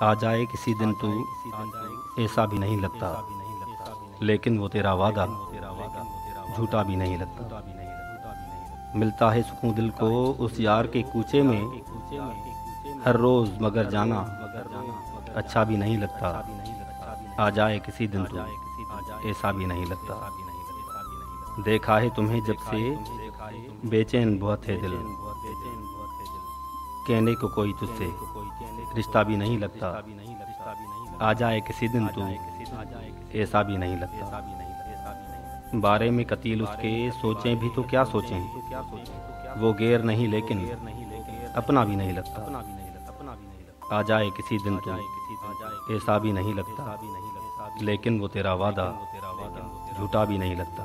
आ जाए किसी दिन तू, ऐसा भी नहीं लगता, लेकिन वो तेरा वादा झूठा भी नहीं लगता। मिलता है सुकून दिल को उस यार के कूचे में, हर रोज़ मगर जाना अच्छा भी नहीं लगता। आ जाए किसी दिन तू, ऐसा भी नहीं लगता। देखा है तुम्हें जब से बेचैन बहुत है दिल, कहने को कोई तुझसे रिश्ता भी नहीं लगता। आ जाए किसी दिन तू, ऐसा भी नहीं लगता। बारे में कतील उसके सोचें भी तो क्या सोचें, वो गैर नहीं लेकिन अपना भी नहीं लगता। आ जाए किसी दिन तू, ऐसा भी नहीं लगता, लेकिन वो तेरा वादा झूठा भी नहीं लगता।